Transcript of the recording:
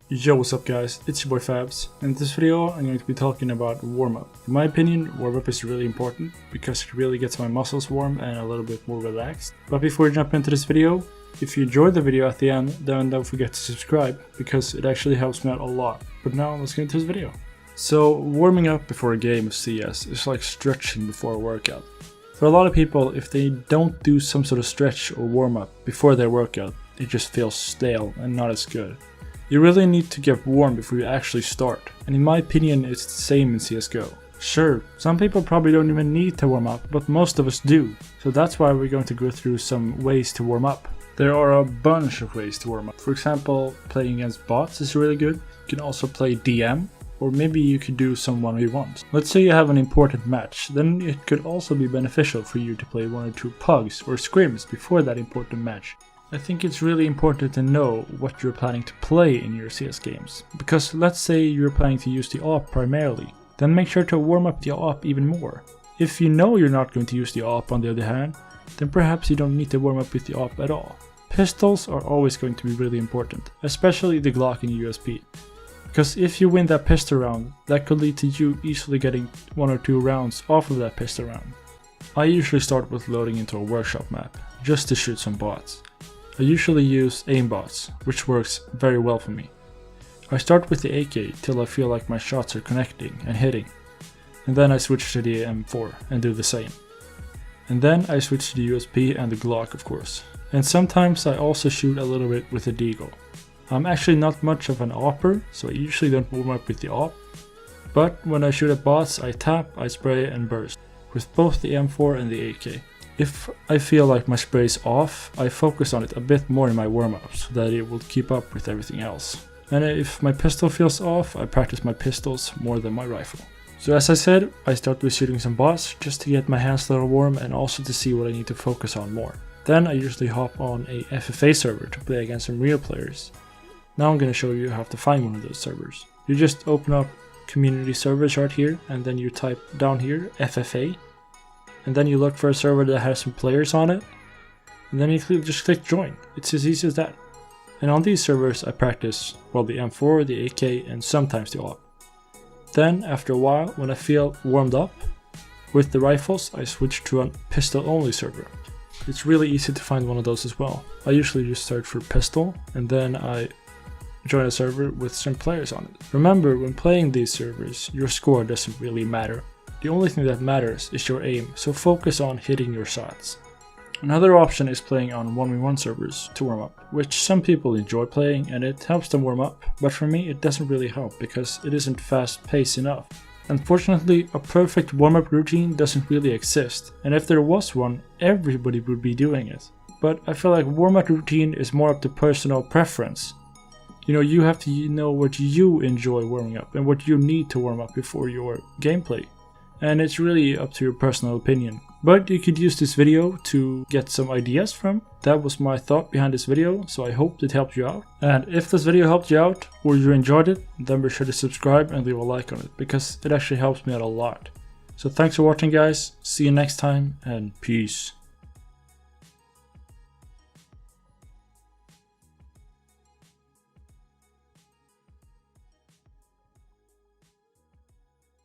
Yo, what's up guys, it's your boy Fabs. In this video I'm going to be talking about warm-up. In my opinion, warm-up is really important because it really gets my muscles warm and a little bit more relaxed. But before we jump into this video, if you enjoyed the video at the end, then don't forget to subscribe because it actually helps me out a lot. But now let's get into this video. So warming up before a game of CS is like stretching before a workout. For a lot of people, if they don't do some sort of stretch or warm-up before their workout, it just feels stale and not as good. You really need to get warm before you actually start, and in my opinion it's the same in CSGO. Sure, some people probably don't even need to warm up, but most of us do, so that's why we're going to go through some ways to warm up. There are a bunch of ways to warm up. For example, playing against bots is really good. You can also play DM, or maybe you could do some 1v1s. Let's say you have an important match, then it could also be beneficial for you to play 1 or 2 pugs or scrims before that important match. I think it's really important to know what you're planning to play in your CS games, because let's say you're planning to use the AWP primarily, then make sure to warm up the AWP even more. If you know you're not going to use the AWP on the other hand, then perhaps you don't need to warm up with the AWP at all. Pistols are always going to be really important, especially the Glock and USP. Because if you win that pistol round, that could lead to you easily getting 1 or 2 rounds off of that pistol round. I usually start with loading into a workshop map, just to shoot some bots. I usually use aimbots, which works very well for me. I start with the AK till I feel like my shots are connecting and hitting, and then I switch to the M4 and do the same. And then I switch to the USP and the Glock of course, and sometimes I also shoot a little bit with the Deagle. I'm actually not much of an AWPer, so I usually don't warm up with the AWP, but when I shoot at bots I tap, I spray and burst, with both the M4 and the AK. If I feel like my spray is off, I focus on it a bit more in my warm-ups so that it will keep up with everything else. And if my pistol feels off, I practice my pistols more than my rifle. So as I said, I start with shooting some bots just to get my hands a little warm and also to see what I need to focus on more. Then I usually hop on a FFA server to play against some real players. Now I'm going to show you how to find one of those servers. You just open up community servers right here and then you type down here FFA. And then you look for a server that has some players on it, and then you just click join. It's as easy as that. And on these servers I practice, well, the M4, the AK, and sometimes the AWP. Then after a while, when I feel warmed up with the rifles, I switch to a pistol only server. It's really easy to find one of those as well. I usually just search for pistol and then I join a server with some players on it. Remember, when playing these servers, your score doesn't really matter. The only thing that matters is your aim, so focus on hitting your shots. Another option is playing on 1v1 servers to warm up, which some people enjoy playing and it helps them warm up, but for me it doesn't really help because it isn't fast paced enough. Unfortunately, a perfect warm-up routine doesn't really exist, and if there was one, everybody would be doing it. But I feel like warm-up routine is more up to personal preference. You know, you have to know what you enjoy warming up and what you need to warm up before your gameplay. And it's really up to your personal opinion. But you could use this video to get some ideas from. That was my thought behind this video, so I hope it helped you out. And if this video helped you out, or you enjoyed it, then be sure to subscribe and leave a like on it, because it actually helps me out a lot. So thanks for watching guys, see you next time, and peace.